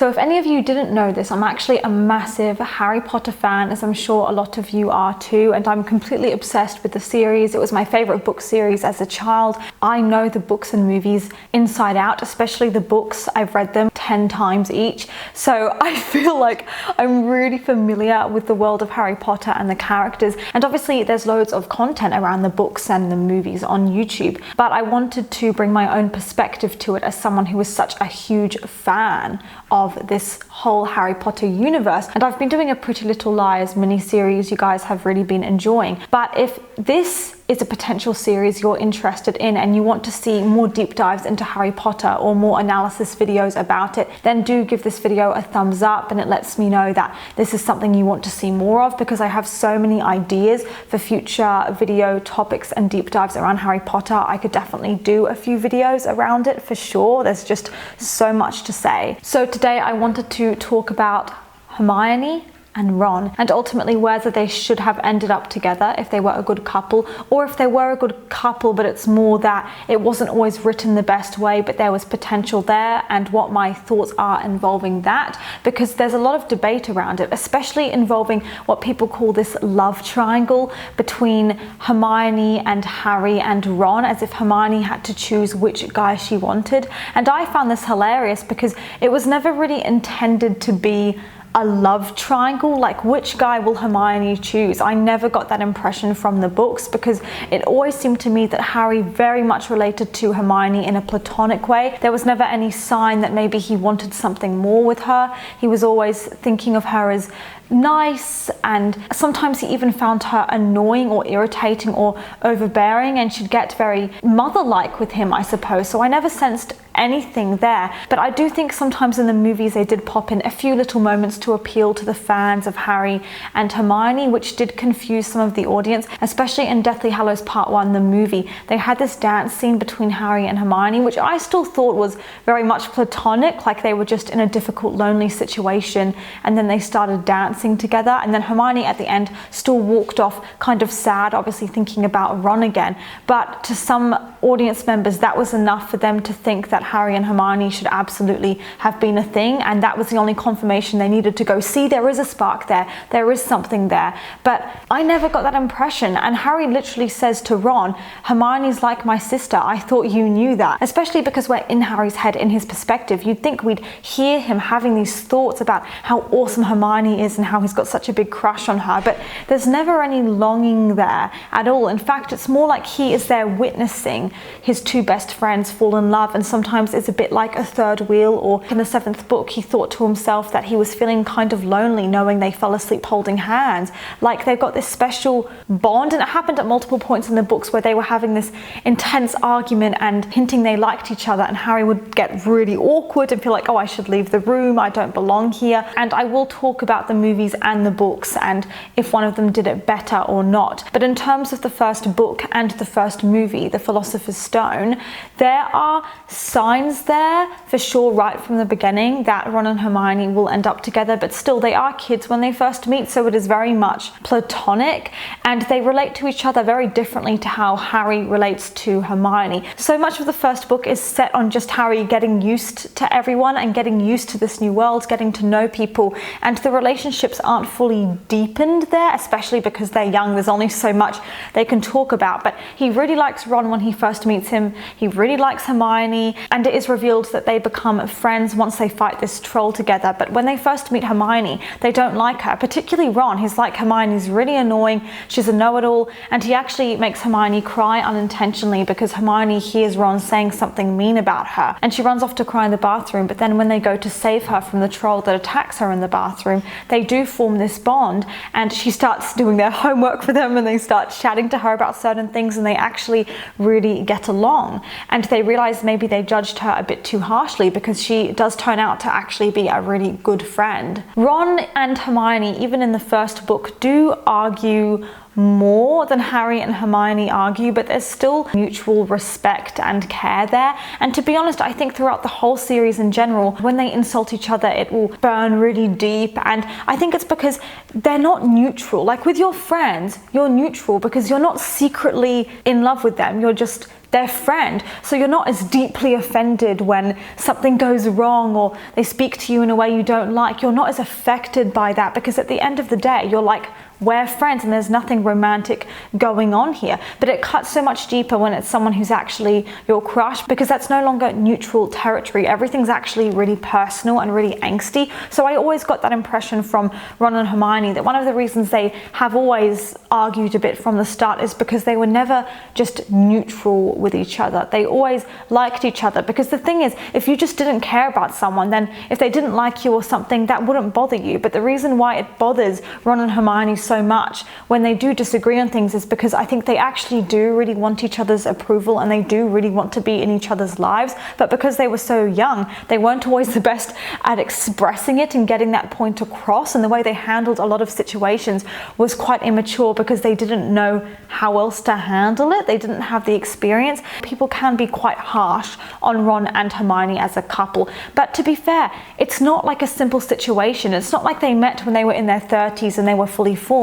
So if any of you didn't know this, I'm actually a massive Harry Potter fan, as I'm sure a lot of you are too, and I'm completely obsessed with the series. It was my favorite book series as a child. I know the books and movies inside out, especially the books. I've read them 10 times each. So I feel like I'm really familiar with the world of Harry Potter and the characters. And obviously there's loads of content around the books and the movies on YouTube, but I wanted to bring my own perspective to it as someone who is such a huge fan of this whole Harry Potter universe. And I've been doing a Pretty Little Liars mini-series you guys have really been enjoying. But if this is a potential series you're interested in and you want to see more deep dives into Harry Potter or more analysis videos about it, then do give this video a thumbs up, and it lets me know that this is something you want to see more of, because I have so many ideas for future video topics and deep dives around Harry Potter. I could definitely do a few videos around it for sure. There's just so much to say. So today I wanted to talk about Hermione and Ron, and ultimately whether they should have ended up together if they were a good couple, or if they were a good couple but it's more that it wasn't always written the best way but there was potential there, and what my thoughts are involving that, because there's a lot of debate around it, especially involving what people call this love triangle between Hermione and Harry and Ron, as if Hermione had to choose which guy she wanted. And I found this hilarious because it was never really intended to be a love triangle. Like, which guy will Hermione choose? I never got that impression from the books, because it always seemed to me that Harry very much related to Hermione in a platonic way. There was never any sign that maybe he wanted something more with her. He was always thinking of her as nice, and sometimes he even found her annoying or irritating or overbearing, and she'd get very mother-like with him, I suppose. So I never sensed anything there. But I do think sometimes in the movies they did pop in a few little moments to appeal to the fans of Harry and Hermione, which did confuse some of the audience, especially in Deathly Hallows Part 1, the movie. They had this dance scene between Harry and Hermione, which I still thought was very much platonic, like they were just in a difficult, lonely situation, and then they started dancing together, and then Hermione at the end still walked off kind of sad, obviously thinking about Ron again. But to some audience members that was enough for them to think that Harry and Hermione should absolutely have been a thing, and that was the only confirmation they needed to go, see, there is a spark there, there is something there. But I never got that impression, and Harry literally says to Ron, Hermione's like my sister, I thought you knew that. Especially because we're in Harry's head, in his perspective. You'd think we'd hear him having these thoughts about how awesome Hermione is and how he's got such a big crush on her, but there's never any longing there at all. In fact, it's more like he is there witnessing his two best friends fall in love, and sometimes it's a bit like a third wheel. Or in the 7th book, he thought to himself that he was feeling kind of lonely knowing they fell asleep holding hands, like they've got this special bond. And it happened at multiple points in the books where they were having this intense argument and hinting they liked each other, and Harry would get really awkward and feel like, oh, I should leave the room, I don't belong here. And I will talk about the movies and the books and if one of them did it better or not. But in terms of the first book and the first movie, The Philosopher's Stone, there are signs there for sure right from the beginning that Ron and Hermione will end up together, but still they are kids when they first meet, so it is very much platonic, and they relate to each other very differently to how Harry relates to Hermione. So much of the first book is set on just Harry getting used to everyone and getting used to this new world, getting to know people, and the relationships aren't fully deepened there, especially because they're young. There's only so much they can talk about. But he really likes Ron when he first meets him. He really likes Hermione, and it is revealed that they become friends once they fight this troll together. But when they first meet Hermione, they don't like her, particularly Ron. He's like, Hermione's really annoying, she's a know-it-all, and he actually makes Hermione cry unintentionally because Hermione hears Ron saying something mean about her, and she runs off to cry in the bathroom. But then when they go to save her from the troll that attacks her in the bathroom, they do form this bond, and she starts doing their homework for them, and they start chatting to her about certain things, and they actually really get along. And they realize maybe they judged her a bit too harshly, because she does turn out to actually be a really good friend. Ron and Hermione, even in the first book, do argue more than Harry and Hermione argue, but there's still mutual respect and care there. And to be honest, I think throughout the whole series in general, when they insult each other, it will burn really deep. And I think it's because they're not neutral. Like with your friends, you're neutral because you're not secretly in love with them. You're just their friend. So you're not as deeply offended when something goes wrong or they speak to you in a way you don't like. You're not as affected by that, because at the end of the day, you're like, we're friends and there's nothing romantic going on here. But it cuts so much deeper when it's someone who's actually your crush, because that's no longer neutral territory. Everything's actually really personal and really angsty. So I always got that impression from Ron and Hermione, that one of the reasons they have always argued a bit from the start is because they were never just neutral with each other. They always liked each other, because the thing is, if you just didn't care about someone, then if they didn't like you or something, that wouldn't bother you. But the reason why it bothers Ron and Hermione so much when they do disagree on things is because I think they actually do really want each other's approval, and they do really want to be in each other's lives, but because they were so young, they weren't always the best at expressing it and getting that point across, and the way they handled a lot of situations was quite immature because they didn't know how else to handle it. They didn't have the experience. People can be quite harsh on Ron and Hermione as a couple, but to be fair, it's not like a simple situation. It's not like they met when they were in their 30s and they were fully formed.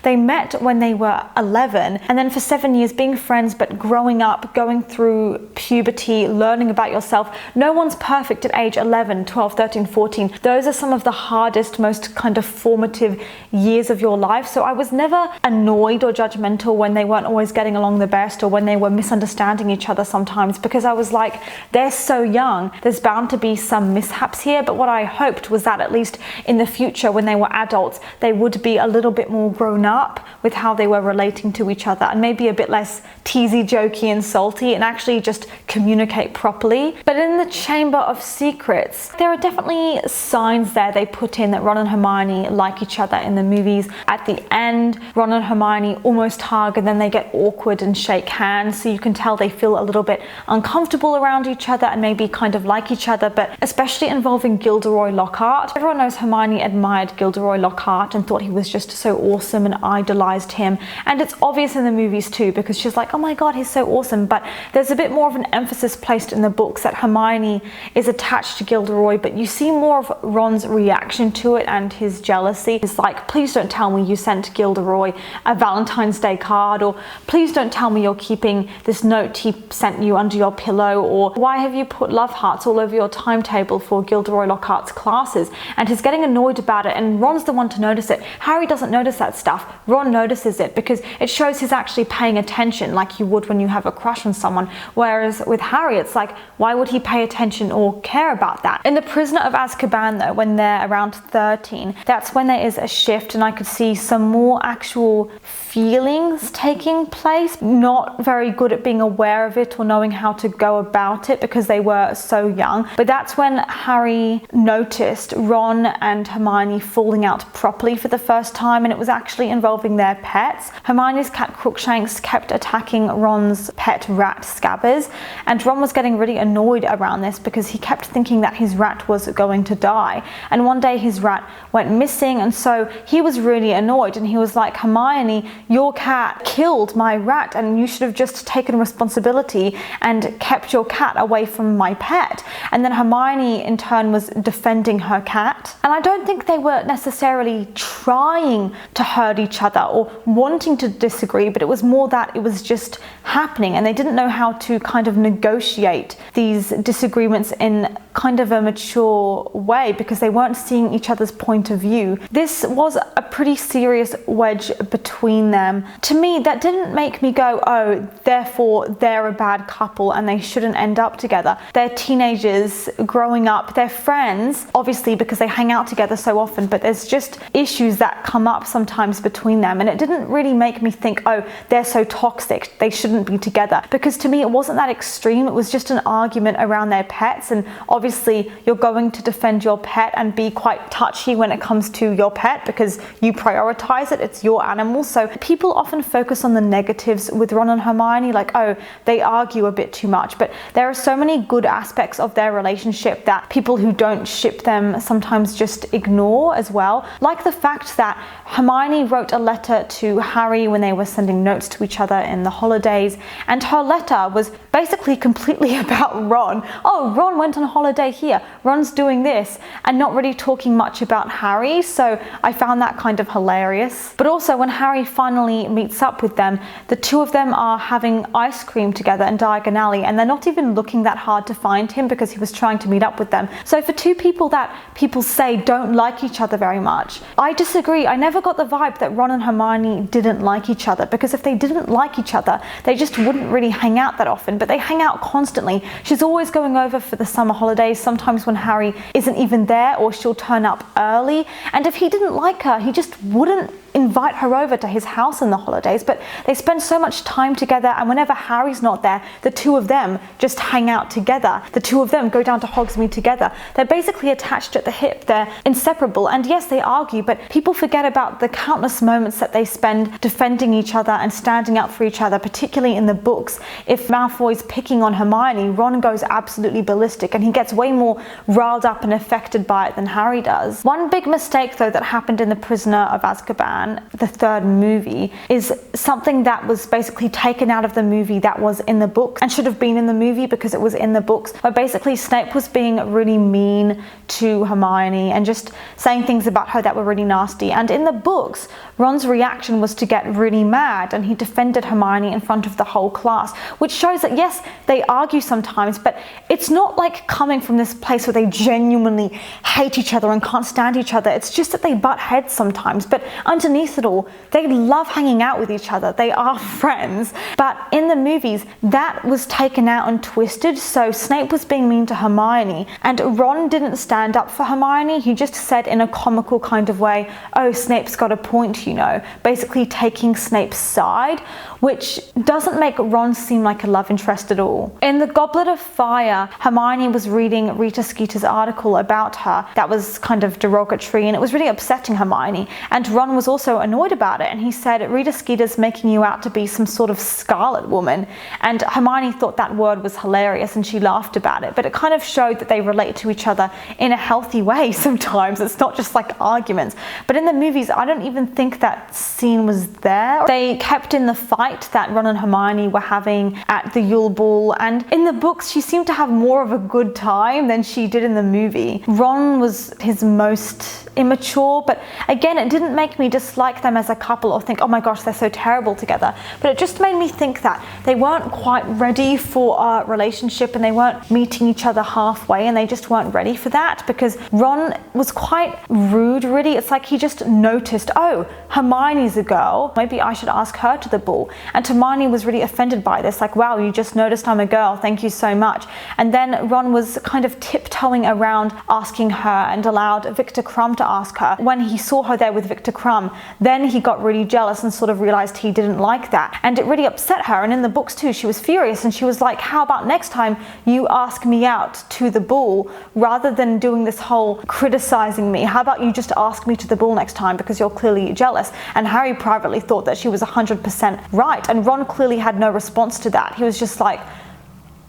They met when they were 11, and then for 7 years being friends, but growing up, going through puberty, learning about yourself. No one's perfect at age 11, 12, 13, 14. Those are some of the hardest, most kind of formative years of your life. So I was never annoyed or judgmental when they weren't always getting along the best, or when they were misunderstanding each other sometimes, because I was like, they're so young, there's bound to be some mishaps here. But what I hoped was that at least in the future, when they were adults, they would be a little bit more grown up with how they were relating to each other, and maybe a bit less teasy, jokey and salty, and actually just communicate properly. But in the Chamber of Secrets, there are definitely signs there they put in that Ron and Hermione like each other in the movies. At the end, Ron and Hermione almost hug, and then they get awkward and shake hands, so you can tell they feel a little bit uncomfortable around each other and maybe kind of like each other, but especially involving Gilderoy Lockhart. Everyone knows Hermione admired Gilderoy Lockhart and thought he was just so awesome and idolized him, and it's obvious in the movies too, because she's like, oh my god, he's so awesome. But there's a bit more of an emphasis placed in the books that Hermione is attached to Gilderoy, but you see more of Ron's reaction to it and his jealousy. It's like, please don't tell me you sent Gilderoy a Valentine's Day card, or please don't tell me you're keeping this note he sent you under your pillow, or why have you put love hearts all over your timetable for Gilderoy Lockhart's classes? And he's getting annoyed about it, and Ron's the one to notice it. Harry doesn't notice that stuff. Ron notices it because it shows he's actually paying attention, like you would when you have a crush on someone. Whereas with Harry, it's like, why would he pay attention or care about that? In The Prisoner of Azkaban though, when they're around 13, that's when there is a shift, and I could see some more actual feelings taking place. Not very good at being aware of it or knowing how to go about it because they were so young. But that's when Harry noticed Ron and Hermione falling out properly for the first time, and it was actually involving their pets. Hermione's cat Crookshanks kept attacking Ron's pet rat Scabbers, and Ron was getting really annoyed around this because he kept thinking that his rat was going to die. And one day his rat went missing, and so he was really annoyed, and he was like, Hermione, your cat killed my rat, and you should have just taken responsibility and kept your cat away from my pet. And then Hermione in turn was defending her cat, and I don't think they were necessarily trying to hurt each other or wanting to disagree, but it was more that it was just happening, and they didn't know how to kind of negotiate these disagreements in kind of a mature way because they weren't seeing each other's point of view. This was a pretty serious wedge between them. To me, that didn't make me go, oh, therefore they're a bad couple and they shouldn't end up together. They're teenagers growing up, they're friends, obviously because they hang out together so often, but there's just issues that come up sometimes between them, and it didn't really make me think, oh, they're so toxic, they shouldn't be together. Because to me, it wasn't that extreme. It was just an argument around their pets, and obviously you're going to defend your pet and be quite touchy when it comes to your pet because you prioritize it, it's your animal. So people often focus on the negatives with Ron and Hermione, like, oh, they argue a bit too much, but there are so many good aspects of their relationship that people who don't ship them sometimes just ignore as well. Like the fact that Hermione wrote a letter to Harry when they were sending notes to each other in the holidays, and her letter was basically completely about Ron. Oh, Ron went on holiday here, Ron's doing this, and not really talking much about Harry, so I found that kind of hilarious. But also when Harry finally meets up with them, the two of them are having ice cream together in Diagon Alley, and they're not even looking that hard to find him because he was trying to meet up with them. So for two people that people say don't like each other very much, I disagree. I never got the vibe that Ron and Hermione didn't like each other, because if they didn't like each other, they just wouldn't really hang out that often, but they hang out constantly. She's always going over for the summer holidays, sometimes when Harry isn't even there, or she'll turn up early, and if he didn't like her, he just wouldn't invite her over to his house in the holidays. But they spend so much time together, and whenever Harry's not there, the two of them just hang out together. The two of them go down to Hogsmeade together. They're basically attached at the hip. They're inseparable, and yes, they argue, but people forget about the countless moments that they spend defending each other and standing up for each other, particularly in the books. If Malfoy's picking on Hermione, Ron goes absolutely ballistic, and he gets way more riled up and affected by it than Harry does. One big mistake though that happened in The Prisoner of Azkaban, the third movie, is something that was basically taken out of the movie that was in the book and should have been in the movie because it was in the books, where basically Snape was being really mean to Hermione and just saying things about her that were really nasty. And in the books, Ron's reaction was to get really mad, and he defended Hermione in front of the whole class, which shows that yes, they argue sometimes, but it's not like coming from this place where they genuinely hate each other and can't stand each other. It's just that they butt heads sometimes, but underneath it all, they love hanging out with each other. They are friends. But in the movies, that was taken out and twisted, so Snape was being mean to Hermione, and Ron didn't stand up for Hermione. He just said in a comical kind of way, oh, Snape's got a point, you know, basically taking Snape's side, which doesn't make Ron seem like a love interest at all. In The Goblet of Fire, Hermione was reading Rita Skeeter's article about her that was kind of derogatory, and it was really upsetting Hermione, and Ron was also annoyed about it, and he said, Rita Skeeter's making you out to be some sort of Scarlet Woman, and Hermione thought that word was hilarious and she laughed about it, but it kind of showed that they relate to each other in a healthy way sometimes. It's not just like arguments. But in the movies, I don't even think that scene was there. They kept in the fight that Ron and Hermione were having at the Yule Ball, and in the books she seemed to have more of a good time than she did in the movie. Ron was his most immature, but again, it didn't make me dislike them as a couple or think, oh my gosh, they're so terrible together, but it just made me think that they weren't quite ready for a relationship, and they weren't meeting each other halfway, and they just weren't ready for that, because Ron was quite rude, really. It's like he just noticed, oh, Hermione's a girl, maybe I should ask her to the ball, and Hermione was really offended by this, like, wow, you just noticed I'm a girl, thank you so much. And then Ron was kind of tiptoeing around asking her, and allowed Victor Crumb to ask her. When he saw her there with Victor Crumb, then he got really jealous and sort of realized he didn't like that, and it really upset her. And in the books too, she was furious, and she was like, how about next time you ask me out to the ball rather than doing this whole criticizing me? How about you just ask me to the ball next time, because you're clearly jealous? And Harry privately thought that she was 100% right, and Ron clearly had no response to that. He was just like,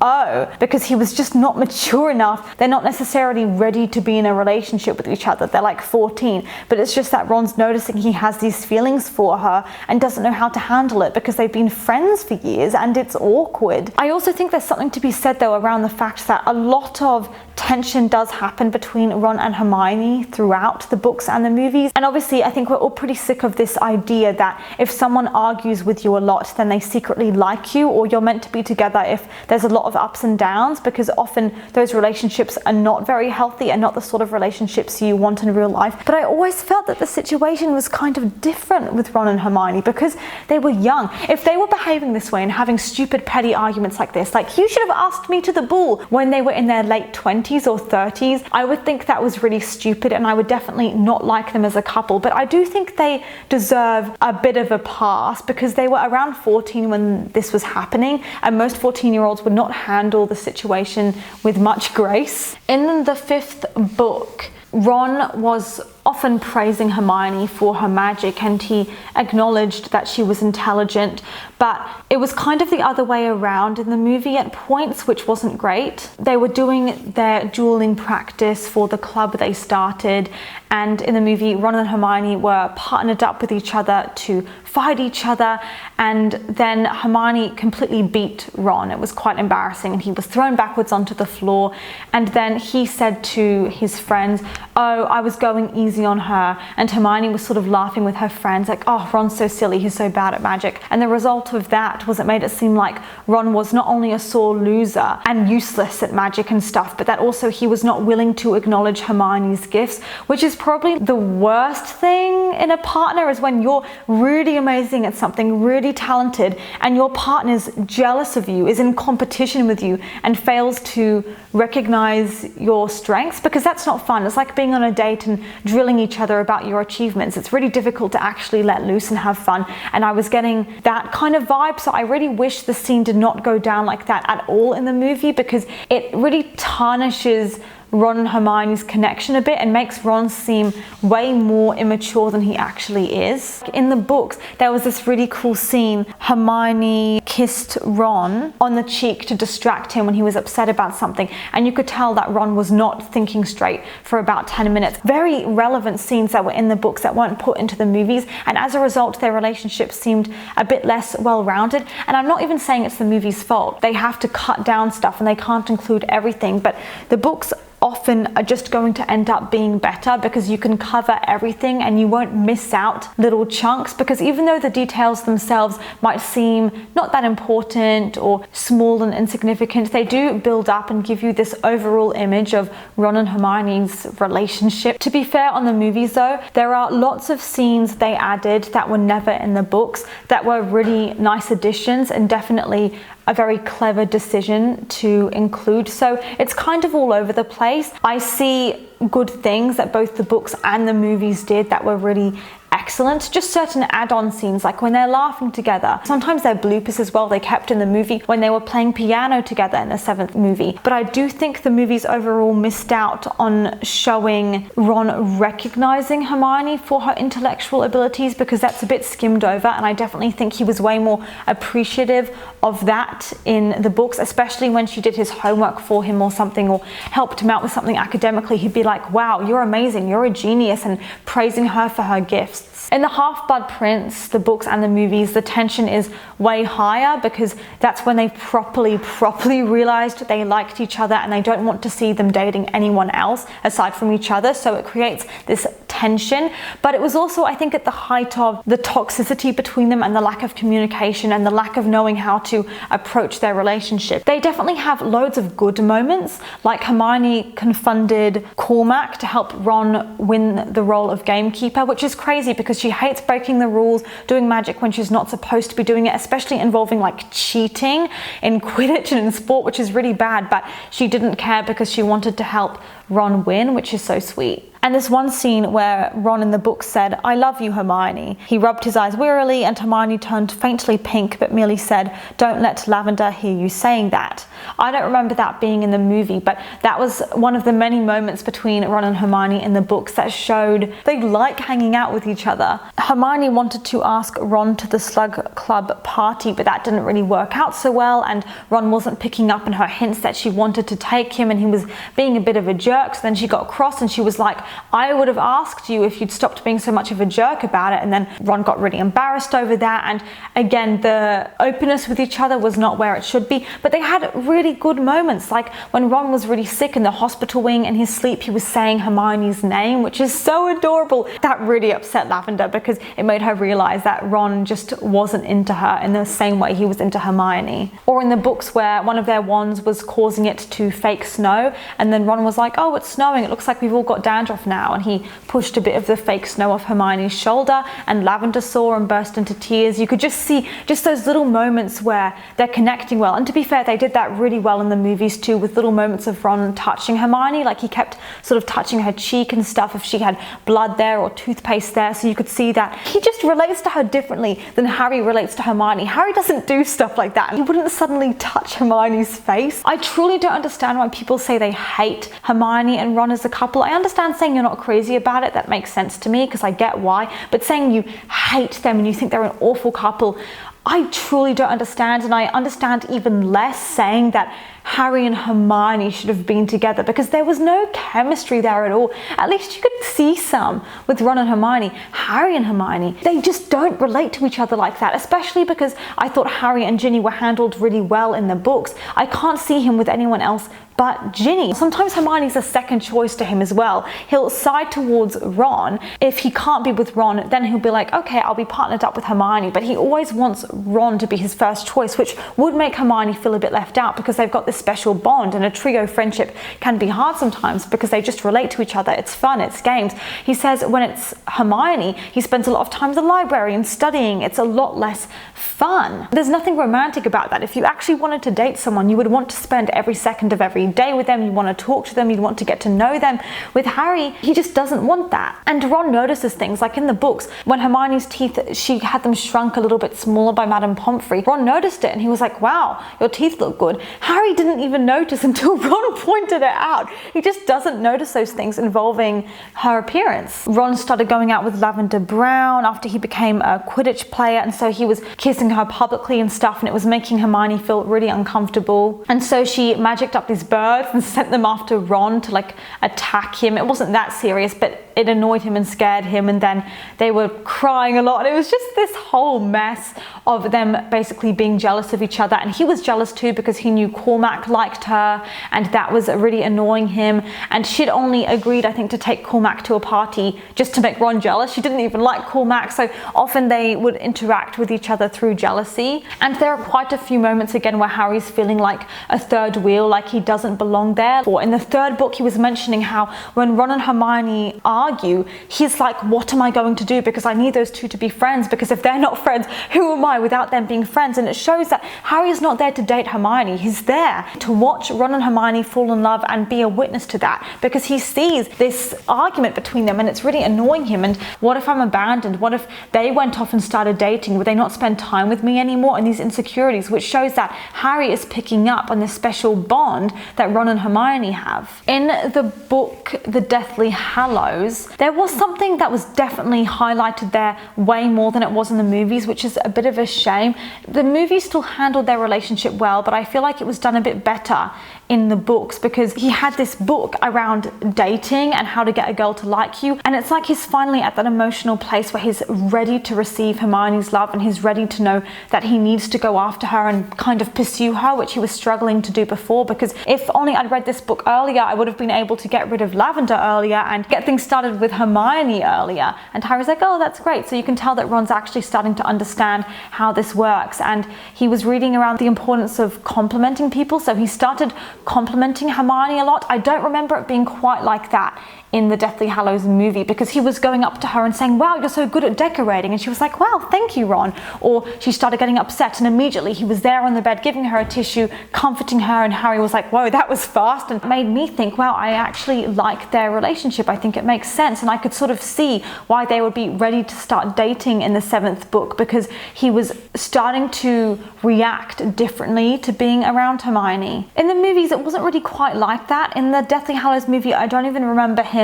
oh, because he was just not mature enough. They're not necessarily ready to be in a relationship with each other. They're like 14, but it's just that Ron's noticing he has these feelings for her and doesn't know how to handle it because they've been friends for years, and it's awkward. I also think there's something to be said though around the fact that a lot of tension does happen between Ron and Hermione throughout the books and the movies, and obviously I think we're all pretty sick of this idea that if someone argues with you a lot, then they secretly like you, or you're meant to be together if there's a lot of ups and downs, because often those relationships are not very healthy and not the sort of relationships you want in real life. But I always felt that the situation was kind of different with Ron and Hermione because they were young. If they were behaving this way and having stupid petty arguments like this, like, you should have asked me to the ball, when they were in their late 20s or 30s, I would think that was really stupid, and I would definitely not like them as a couple. But I do think they deserve a bit of a pass because they were around 14 when this was happening, and most 14-year-olds would not handle the situation with much grace. In the 5th book, Ron was off often praising Hermione for her magic, and he acknowledged that she was intelligent, but it was kind of the other way around in the movie at points, which wasn't great. They were doing their dueling practice for the club they started, and in the movie, Ron and Hermione were partnered up with each other to fight each other, and then Hermione completely beat Ron. It was quite embarrassing, and he was thrown backwards onto the floor, and then he said to his friends, "Oh, I was going easy on her," and Hermione was sort of laughing with her friends like, "Oh, Ron's so silly, he's so bad at magic." And the result of that was it made it seem like Ron was not only a sore loser and useless at magic and stuff, but that also he was not willing to acknowledge Hermione's gifts, which is probably the worst thing in a partner, is when you're really amazing at something, really talented, and your partner's jealous of you, is in competition with you, and fails to recognize your strengths, because that's not fun. It's like being on a date and drilling each other about your achievements. It's really difficult to actually let loose and have fun, and I was getting that kind of vibe, so I really wish the scene did not go down like that at all in the movie, because it really tarnishes Ron and Hermione's connection a bit and makes Ron seem way more immature than he actually is. In the books, there was this really cool scene. Hermione kissed Ron on the cheek to distract him when he was upset about something, and you could tell that Ron was not thinking straight for about 10 minutes. Very relevant scenes that were in the books that weren't put into the movies, and as a result, their relationship seemed a bit less well-rounded. And I'm not even saying it's the movie's fault. They have to cut down stuff and they can't include everything, but the books often are just going to end up being better because you can cover everything and you won't miss out little chunks, because even though the details themselves might seem not that important or small and insignificant, they do build up and give you this overall image of Ron and Hermione's relationship. To be fair on the movies though, there are lots of scenes they added that were never in the books that were really nice additions and definitely a very clever decision to include. So it's kind of all over the place. I see good things that both the books and the movies did that were really excellent. Just certain add-on scenes, like when they're laughing together. Sometimes they're bloopers as well, they kept in the movie when they were playing piano together in the 7th movie. But I do think the movies overall missed out on showing Ron recognizing Hermione for her intellectual abilities, because that's a bit skimmed over, and I definitely think he was way more appreciative of that in the books, especially when she did his homework for him or something, or helped him out with something academically. He'd be like, "Wow, you're amazing, you're a genius," and praising her for her gifts. In the Half-Blood Prince, the books and the movies, the tension is way higher because that's when they properly realized they liked each other and they don't want to see them dating anyone else aside from each other. So it creates this tension. But it was also, I think, at the height of the toxicity between them and the lack of communication and the lack of knowing how to approach their relationship. They definitely have loads of good moments, like Hermione confronted Cormac to help Ron win the role of gamekeeper, which is crazy because she hates breaking the rules, doing magic when she's not supposed to be doing it, especially involving like cheating in Quidditch and in sport, which is really bad, but she didn't care because she wanted to help Ron win, which is so sweet. And this one scene where Ron in the book said, "I love you, Hermione." He rubbed his eyes wearily and Hermione turned faintly pink but merely said, "Don't let Lavender hear you saying that." I don't remember that being in the movie, but that was one of the many moments between Ron and Hermione in the books that showed they like hanging out with each other. Hermione wanted to ask Ron to the Slug Club party, but that didn't really work out so well, and Ron wasn't picking up on her hints that she wanted to take him, and he was being a bit of a jerk. So then she got cross and she was like, "I would have asked you if you'd stopped being so much of a jerk about it." And then Ron got really embarrassed over that, and again, the openness with each other was not where it should be. But they had really good moments, like when Ron was really sick in the hospital wing, in his sleep he was saying Hermione's name, which is so adorable. That really upset Lavender because it made her realize that Ron just wasn't into her in the same way he was into Hermione. Or in the books where one of their wands was causing it to fake snow, and then Ron was like, "Oh, it's snowing, it looks like we've all got dandruff now," and he pushed a bit of the fake snow off Hermione's shoulder, and Lavender saw and burst into tears. You could just see just those little moments where they're connecting well. And to be fair, they did that really well in the movies too, with little moments of Ron touching Hermione, like he kept sort of touching her cheek and stuff if she had blood there or toothpaste there, so you could see that he just relates to her differently than Harry relates to Hermione. Harry doesn't do stuff like that. He wouldn't suddenly touch Hermione's face. I truly don't understand why people say they hate Hermione and Ron as a couple. I understand saying saying you're not crazy about it, that makes sense to me because I get why, but saying you hate them and you think they're an awful couple, I truly don't understand. And I understand even less saying that Harry and Hermione should have been together, because there was no chemistry there at all. At least you could see some with Ron and Hermione. Harry and Hermione, they just don't relate to each other like that, especially because I thought Harry and Ginny were handled really well in the books. I can't see him with anyone else but Ginny. Sometimes Hermione's a second choice to him as well. He'll side towards Ron. If he can't be with Ron, then he'll be like, okay, I'll be partnered up with Hermione, but he always wants Ron to be his first choice, which would make Hermione feel a bit left out because they've got this special bond, and a trio friendship can be hard sometimes because they just relate to each other. It's fun, it's games. He says when it's Hermione, he spends a lot of time in the library and studying. It's a lot less fun. There's nothing romantic about that. If you actually wanted to date someone, you would want to spend every second of every day with them. You want to talk to them, you'd want to get to know them. With Harry, he just doesn't want that. And Ron notices things, like in the books, when Hermione's teeth, she had them shrunk a little bit smaller by Madame Pomfrey. Ron noticed it and he was like, wow, your teeth look good. Harry didn't even notice until Ron pointed it out. He just doesn't notice those things involving her appearance. Ron started going out with Lavender Brown after he became a Quidditch player, and so he was kissing her publicly and stuff, and it was making Hermione feel really uncomfortable. And so she magicked up these birds and sent them after Ron to like attack him. It wasn't that serious, but it annoyed him and scared him, and then they were crying a lot. And it was just this whole mess of them basically being jealous of each other, and he was jealous too because he knew Cormac liked her, and that was really annoying him. And she'd only agreed, I think, to take Cormac to a party just to make Ron jealous. She didn't even like Cormac, so often they would interact with each other through jealousy. And there are quite a few moments again where Harry's feeling like a third wheel, like he doesn't belong there. In the third book, he was mentioning how when Ron and Hermione argue, he's like, what am I going to do? Because I need those two to be friends, because if they're not friends, who am I without them being friends? And it shows that Harry is not there to date Hermione. He's there to watch Ron and Hermione fall in love and be a witness to that, because he sees this argument between them and it's really annoying him. And what if I'm abandoned? What if they went off and started dating? Would they not spend time with me anymore? And these insecurities, which shows that Harry is picking up on this special bond that Ron and Hermione have. In the book The Deathly Hallows, there was something that was definitely highlighted there way more than it was in the movies, which is a bit of a shame. The movies still handled their relationship well, but I feel like it was done a bit better in the books, because he had this book around dating and how to get a girl to like you, and it's like he's finally at that emotional place where he's ready to receive Hermione's love, and he's ready to know that he needs to go after her and kind of pursue her, which he was struggling to do before. Because if only I'd read this book earlier, I would have been able to get rid of Lavender earlier and get things started with Hermione earlier. And Harry's like, oh, that's great. So you can tell that Ron's actually starting to understand how this works, and he was reading around the importance of complimenting people, so he started complimenting Hermione a lot. I don't remember it being quite like that in the Deathly Hallows movie, because he was going up to her and saying, wow, you're so good at decorating, and she was like, wow, thank you, Ron. Or she started getting upset, and immediately he was there on the bed giving her a tissue, comforting her, and Harry was like, whoa, that was fast. And it made me think, wow, I actually like their relationship. I think it makes sense, and I could sort of see why they would be ready to start dating in the 7th book, because he was starting to react differently to being around Hermione. In the movies, it wasn't really quite like that. In the Deathly Hallows movie, I don't even remember him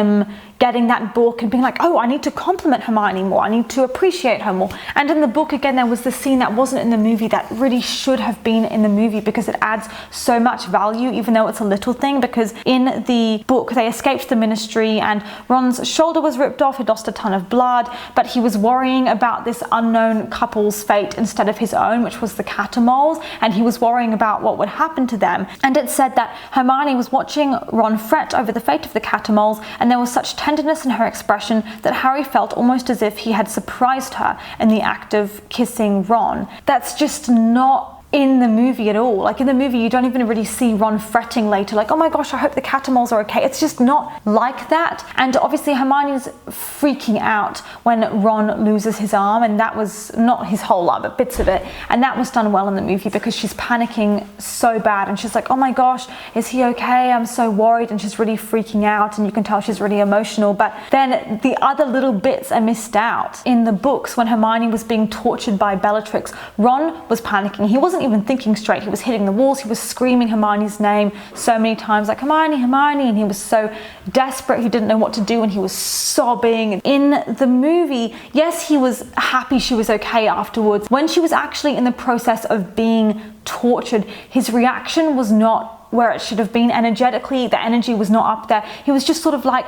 getting that book and being like, oh, I need to compliment Hermione more, I need to appreciate her more. And in the book, again, there was the scene that wasn't in the movie that really should have been in the movie, because it adds so much value, even though it's a little thing. Because in the book, they escaped the Ministry, and Ron's shoulder was ripped off, he lost a ton of blood, but he was worrying about this unknown couple's fate instead of his own, which was the Catamoles, and he was worrying about what would happen to them. And it said that Hermione was watching Ron fret over the fate of the Catamoles, and there was such tenderness in her expression that Harry felt almost as if he had surprised her in the act of kissing Ron. That's just not in the movie at all. Like in the movie, you don't even really see Ron fretting later, like, oh my gosh, I hope the Catamoles are okay. It's just not like that. And obviously Hermione's freaking out when Ron loses his arm, and that was not his whole arm, but bits of it, and that was done well in the movie, because she's panicking so bad, and she's like, oh my gosh, is he okay? I'm so worried. And she's really freaking out, and you can tell she's really emotional. But then the other little bits are missed out. In the books, when Hermione was being tortured by Bellatrix, Ron was panicking. He wasn't wasn't even thinking straight. He was hitting the walls. He was screaming Hermione's name so many times, like, Hermione, Hermione, and he was so desperate. He didn't know what to do, and he was sobbing. In the movie, yes, he was happy she was okay afterwards. When she was actually in the process of being tortured, his reaction was not where it should have been energetically. The energy was not up there. He was just sort of like,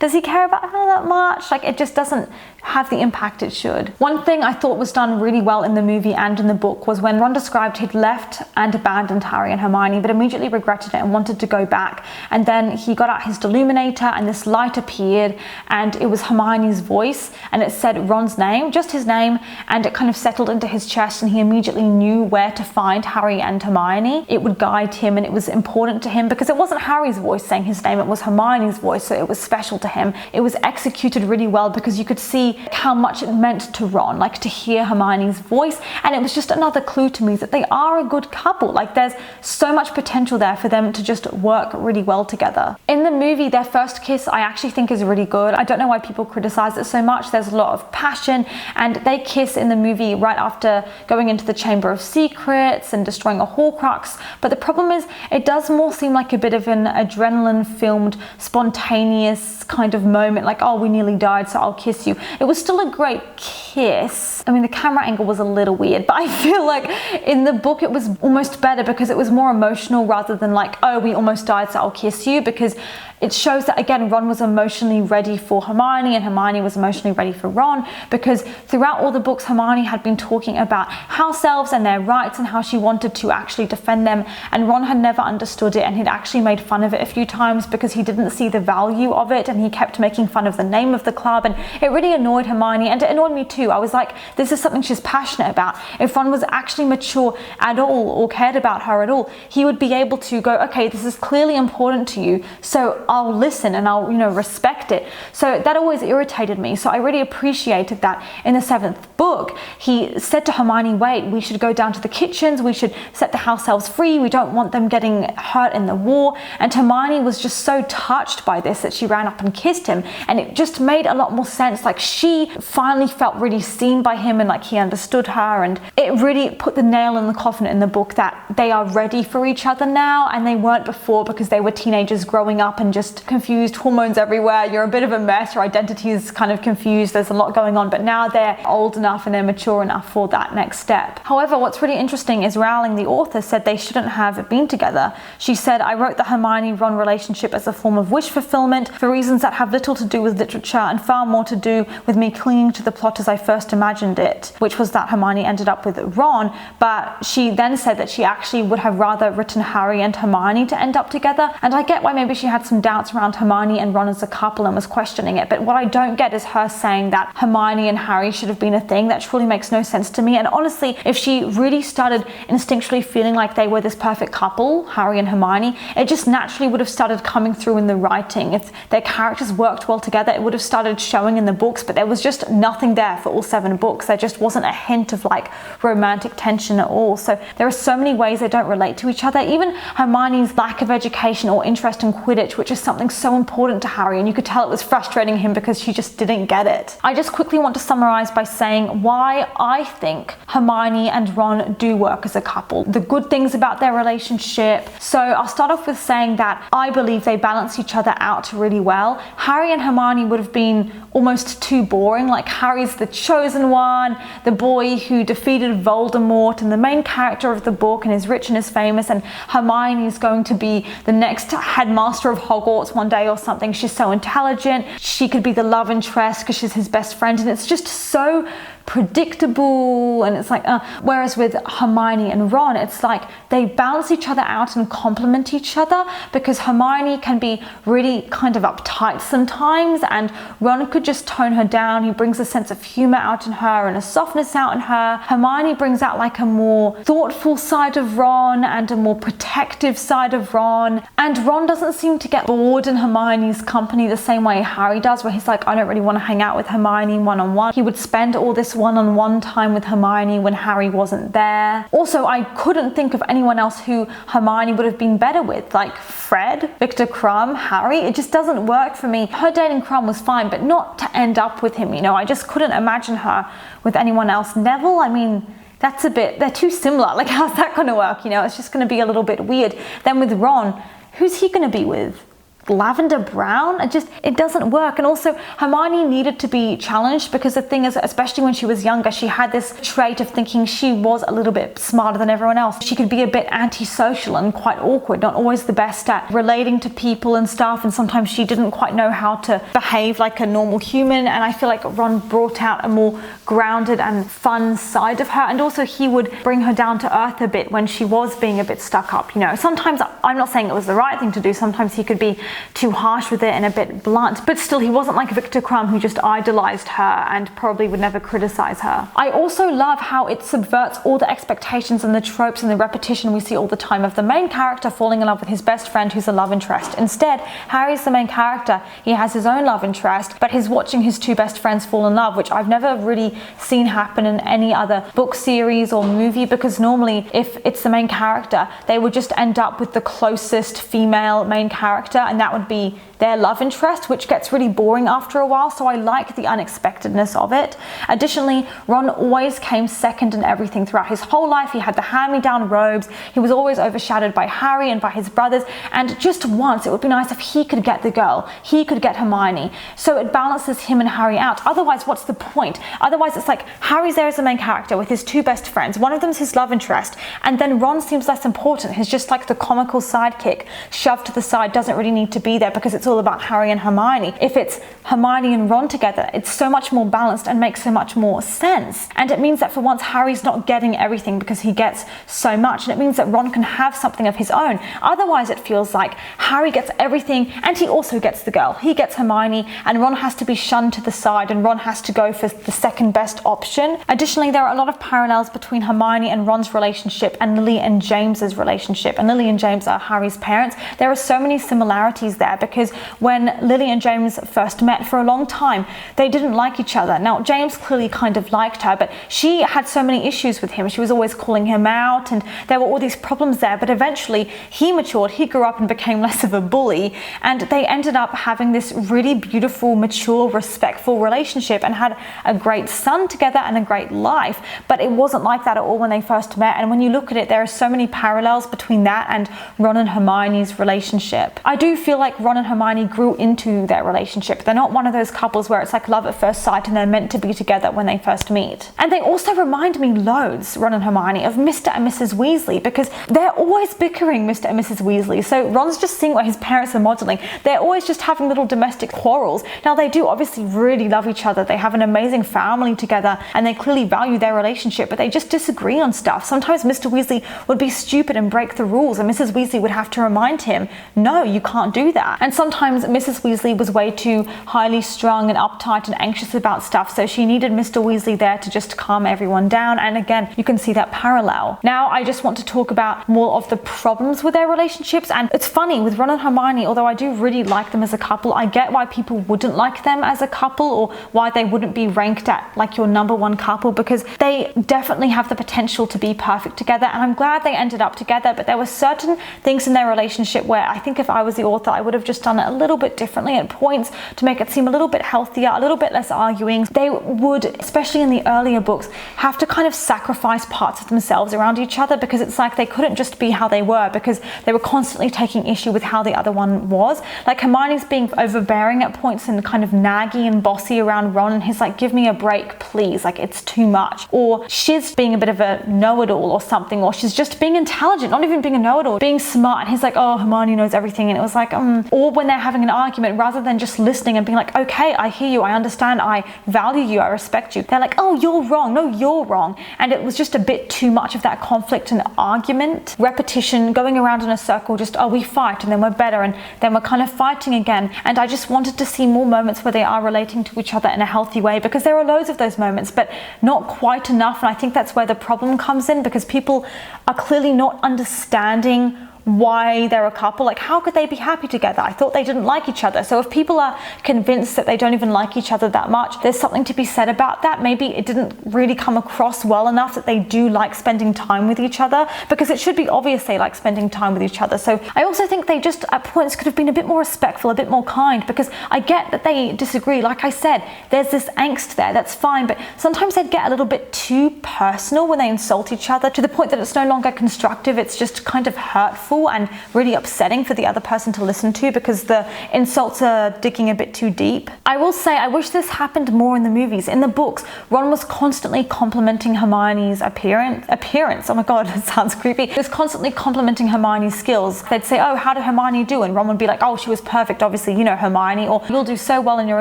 does he care about her that much? Like, it just doesn't have the impact it should. One thing I thought was done really well in the movie and in the book was when Ron described he'd left and abandoned Harry and Hermione, but immediately regretted it and wanted to go back. And then he got out his deluminator and this light appeared, and it was Hermione's voice, and it said Ron's name, just his name, and it kind of settled into his chest, and he immediately knew where to find Harry and Hermione. It would guide him, and it was important to him because it wasn't Harry's voice saying his name, it was Hermione's voice, so it was special to him. It was executed really well because you could see how much it meant to Ron, like to hear Hermione's voice, and it was just another clue to me that they are a good couple. Like, there's so much potential there for them to just work really well together. In the movie, their first kiss I actually think is really good. I don't know why people criticize it so much. There's a lot of passion, and they kiss in the movie right after going into the Chamber of Secrets and destroying a Horcrux, but the problem is it does more seem like a bit of an adrenaline filmed, spontaneous kind of moment, like, oh, we nearly died, so I'll kiss you. It was still a great kiss. I mean, the camera angle was a little weird, but I feel like in the book it was almost better because it was more emotional rather than like, oh, we almost died, so I'll kiss you, because it shows that, again, Ron was emotionally ready for Hermione and Hermione was emotionally ready for Ron, because throughout all the books, Hermione had been talking about house elves and their rights and how she wanted to actually defend them, and Ron had never understood it, and he'd actually made fun of it a few times because he didn't see the value of it, and he kept making fun of the name of the club, and it really annoyed Hermione, and it annoyed me too. I was like, this is something she's passionate about. If Ron was actually mature at all or cared about her at all, he would be able to go, okay, this is clearly important to you, so I'll listen and I'll, respect it. So that always irritated me. So I really appreciated that in the 7th book, he said to Hermione, wait, we should go down to the kitchens, we should set the house elves free, we don't want them getting hurt in the war. And Hermione was just so touched by this that she ran up and kissed him, and it just made a lot more sense. Like, she finally felt really seen by him, and like he understood her, and it really put the nail in the coffin in the book that they are ready for each other now, and they weren't before because they were teenagers growing up and just confused, hormones everywhere, you're a bit of a mess, your identity is kind of confused, there's a lot going on, but now they're old enough and they're mature enough for that next step. However, what's really interesting is Rowling, the author, said they shouldn't have been together. She said, I wrote the Hermione-Ron relationship as a form of wish fulfillment for reasons that have little to do with literature and far more to do with me clinging to the plot as I first imagined it, which was that Hermione ended up with Ron. But she then said that she actually would have rather written Harry and Hermione to end up together, and I get why maybe she had some doubts around Hermione and Ron as a couple and was questioning it, but what I don't get is her saying that Hermione and Harry should have been a thing. That truly makes no sense to me. And honestly, if she really started instinctually feeling like they were this perfect couple, Harry and Hermione, it just naturally would have started coming through in the writing. If their characters worked well together, it would have started showing in the books, but there was just nothing there for all 7 books. There just wasn't a hint of like romantic tension at all. So there are so many ways they don't relate to each other. Even Hermione's lack of education or interest in Quidditch, which is something so important to Harry, and you could tell it was frustrating him because she just didn't get it. I just quickly want to summarize by saying why I think Hermione and Ron do work as a couple, the good things about their relationship. So I'll start off with saying that I believe they balance each other out really well. Harry and Hermione would have been almost too boring. Like, Harry's the chosen one, the boy who defeated Voldemort and the main character of the book and is rich and is famous, and Hermione is going to be the next headmaster of Hogwarts one day or something. She's so intelligent, she could be the love interest because she's his best friend, and it's just so predictable, and it's like whereas with Hermione and Ron, it's like they balance each other out and complement each other, because Hermione can be really kind of uptight sometimes and Ron could just tone her down. He brings a sense of humor out in her and a softness out in her. Hermione brings out like a more thoughtful side of Ron and a more protective side of Ron, and Ron doesn't seem to get bored in Hermione's company the same way Harry does, where he's like, I don't really want to hang out with Hermione one-on-one. He would spend all this one-on-one time with Hermione when Harry wasn't there. Also, I couldn't think of anyone else who Hermione would have been better with, like Fred, Victor Crumb, Harry. It just doesn't work for me. Her dating Crumb was fine, but not to end up with him, I just couldn't imagine her with anyone else. Neville, I mean, they're too similar. Like, how's that going to work? You know, it's just going to be a little bit weird. Then with Ron, who's he going to be with? Lavender Brown? It doesn't work. And also Hermione needed to be challenged, because the thing is, especially when she was younger, she had this trait of thinking she was a little bit smarter than everyone else. She could be a bit antisocial and quite awkward, not always the best at relating to people and stuff, and sometimes she didn't quite know how to behave like a normal human. And I feel like Ron brought out a more grounded and fun side of her, and also he would bring her down to earth a bit when she was being a bit stuck up. You know, sometimes, I'm not saying it was the right thing to do, sometimes he could be too harsh with it and a bit blunt, but still he wasn't like Victor Crumb, who just idolized her and probably would never criticize her. I also love how it subverts all the expectations and the tropes and the repetition we see all the time of the main character falling in love with his best friend who's a love interest. Instead, Harry's the main character. He has his own love interest, but he's watching his two best friends fall in love, which I've never really seen happen in any other book series or movie, because normally if it's the main character, they would just end up with the closest female main character, and that would be their love interest, which gets really boring after a while. So I like the unexpectedness of it. Additionally, Ron always came second in everything throughout his whole life. He had the hand-me-down robes. He was always overshadowed by Harry and by his brothers. And just once, it would be nice if he could get the girl. He could get Hermione. So it balances him and Harry out. Otherwise, what's the point? Otherwise, it's like Harry's there as the main character with his two best friends. One of them's his love interest. And then Ron seems less important. He's just like the comical sidekick shoved to the side, doesn't really need to be there because it's all about Harry and Hermione. If it's Hermione and Ron together, it's so much more balanced and makes so much more sense. And it means that for once Harry's not getting everything because he gets so much, and it means that Ron can have something of his own. Otherwise it feels like Harry gets everything and he also gets the girl. He gets Hermione and Ron has to be shunned to the side, and Ron has to go for the second best option. Additionally, there are a lot of parallels between Hermione and Ron's relationship and Lily and James's relationship. And Lily and James are Harry's parents. There are so many similarities there, because when Lily and James first met, for a long time they didn't like each other. Now James clearly kind of liked her, but she had so many issues with him. She was always calling him out and there were all these problems there, but eventually he matured, he grew up and became less of a bully, and they ended up having this really beautiful, mature, respectful relationship and had a great son together and a great life. But it wasn't like that at all when they first met, and when you look at it, there are so many parallels between that and Ron and Hermione's relationship. I do feel like Ron and Hermione grew into their relationship. They're not one of those couples where it's like love at first sight and they're meant to be together when they first meet. And they also remind me loads, Ron and Hermione, of Mr. and Mrs. Weasley, because they're always bickering, Mr. and Mrs. Weasley. So Ron's just seeing what his parents are modeling. They're always just having little domestic quarrels. Now they do obviously really love each other. They have an amazing family together and they clearly value their relationship, but they just disagree on stuff. Sometimes Mr. Weasley would be stupid and break the rules, and Mrs. Weasley would have to remind him, no, you can't do that. And sometimes Mrs. Weasley was way too highly strung and uptight and anxious about stuff, so she needed Mr. Weasley there to just calm everyone down. And again, you can see that parallel. Now I just want to talk about more of the problems with their relationships. And it's funny with Ron and Hermione, although I do really like them as a couple, I get why people wouldn't like them as a couple, or why they wouldn't be ranked at like your #1 couple, because they definitely have the potential to be perfect together, and I'm glad they ended up together. But there were certain things in their relationship where I think if I was the author, I would have just done it a little bit differently at points to make it seem a little bit healthier, a little bit less arguing. They would, especially in the earlier books, have to kind of sacrifice parts of themselves around each other, because it's like they couldn't just be how they were, because they were constantly taking issue with how the other one was. Like Hermione's being overbearing at points and kind of naggy and bossy around Ron, and he's like, give me a break please, like it's too much. Or she's being a bit of a know-it-all or something, or she's just being intelligent, not even being a know-it-all, being smart, and he's like, oh, Hermione knows everything. And it was like, or when they're having an argument, rather than just listening and being like, okay, I hear you, I understand, I value you, I respect you, they're like, oh, you're wrong, no, you're wrong. And it was just a bit too much of that conflict and argument, repetition, going around in a circle, just, oh, we fight and then we're better and then we're kind of fighting again. And I just wanted to see more moments where they are relating to each other in a healthy way, because there are loads of those moments, but not quite enough. And I think that's where the problem comes in, because people are clearly not understanding why they're a couple. Like, how could they be happy together? I thought they didn't like each other. So if people are convinced that they don't even like each other that much, there's something to be said about that. Maybe it didn't really come across well enough that they do like spending time with each other, because it should be obvious they like spending time with each other. So I also think they just at points could have been a bit more respectful, a bit more kind, because I get that they disagree. Like I said, there's this angst there, that's fine, but sometimes they'd get a little bit too personal when they insult each other, to the point that it's no longer constructive. It's just kind of hurtful and really upsetting for the other person to listen to, because the insults are digging a bit too deep. I will say, I wish this happened more in the movies. In the books, Ron was constantly complimenting Hermione's appearance. Oh my god, it sounds creepy. He was constantly complimenting Hermione's skills. They'd say, oh, how did Hermione do? And Ron would be like, oh, she was perfect, obviously, you know, Hermione, or you'll do so well in your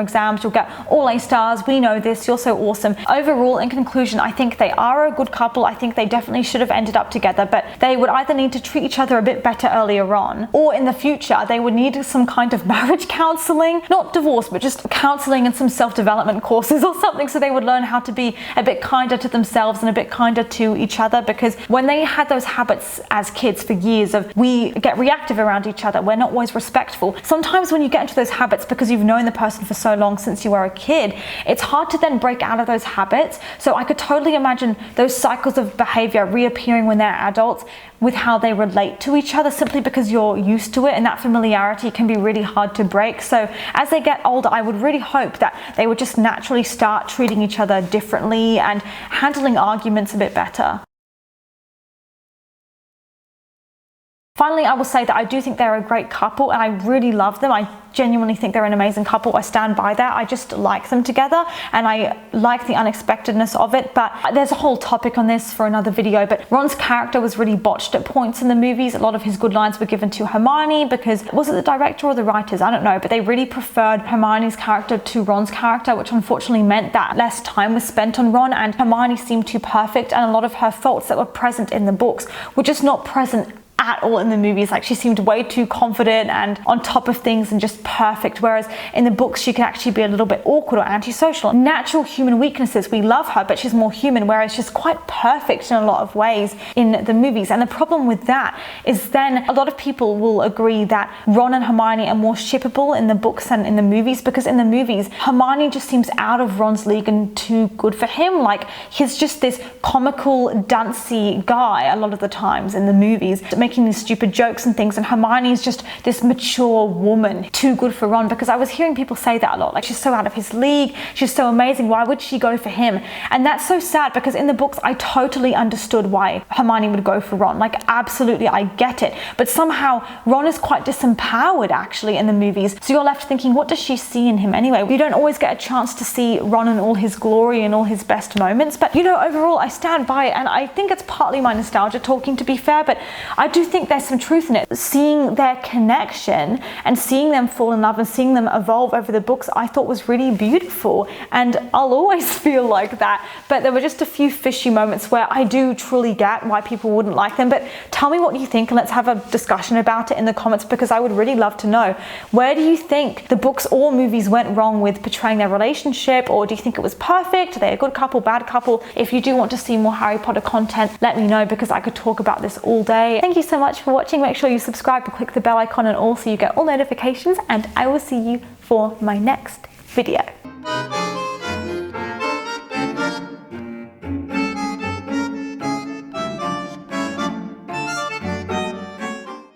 exams, you'll get all A stars, we know this, you're so awesome. Overall, in conclusion, I think they are a good couple. I think they definitely should have ended up together, but they would either need to treat each other a bit better earlier on, or in the future they would need some kind of marriage counseling, not divorce, but just counseling and some self-development courses or something, so they would learn how to be a bit kinder to themselves and a bit kinder to each other. Because when they had those habits as kids for years of, we get reactive around each other, we're not always respectful, sometimes when you get into those habits because you've known the person for so long since you were a kid, it's hard to then break out of those habits. So I could totally imagine those cycles of behavior reappearing when they're adults, with how they relate to each other, simply because you're used to it, and that familiarity can be really hard to break. So as they get older, I would really hope that they would just naturally start treating each other differently and handling arguments a bit better. Finally, I will say that I do think they're a great couple, and I really love them. I genuinely think they're an amazing couple. I stand by that. I just like them together, and I like the unexpectedness of it. But there's a whole topic on this for another video. But Ron's character was really botched at points in the movies. A lot of his good lines were given to Hermione, because was it the director or the writers? I don't know, but they really preferred Hermione's character to Ron's character, which unfortunately meant that less time was spent on Ron, and Hermione seemed too perfect, and a lot of her faults that were present in the books were just not present at all in the movies. Like, she seemed way too confident and on top of things and just perfect, whereas in the books she can actually be a little bit awkward or antisocial. Natural human weaknesses, we love her, but she's more human, whereas she's quite perfect in a lot of ways in the movies. And the problem with that is then a lot of people will agree that Ron and Hermione are more shippable in the books than in the movies, because in the movies Hermione just seems out of Ron's league and too good for him. Like, he's just this comical, duncy guy a lot of the times in the movies, making these stupid jokes and things, and Hermione's just this mature woman, too good for Ron. Because I was hearing people say that a lot, like, she's so out of his league, she's so amazing, why would she go for him? And that's so sad, because in the books I totally understood why Hermione would go for Ron. Like, absolutely, I get it, but somehow Ron is quite disempowered actually in the movies, so you're left thinking, what does she see in him anyway? You don't always get a chance to see Ron in all his glory and all his best moments. But you know, overall I stand by it, and I think it's partly my nostalgia talking, to be fair, but I do think there's some truth in it. Seeing their connection and seeing them fall in love and seeing them evolve over the books, I thought was really beautiful, and I'll always feel like that. But there were just a few fishy moments where I do truly get why people wouldn't like them. But tell me what you think, and let's have a discussion about it in the comments, because I would really love to know, where do you think the books or movies went wrong with portraying their relationship? Or do you think it was perfect? Are they a good couple, bad couple? If you do want to see more Harry Potter content, let me know, because I could talk about this all day. Thank you so much for watching. Make sure you subscribe and click the bell icon and all, so you get all notifications, and I will see you for my next video.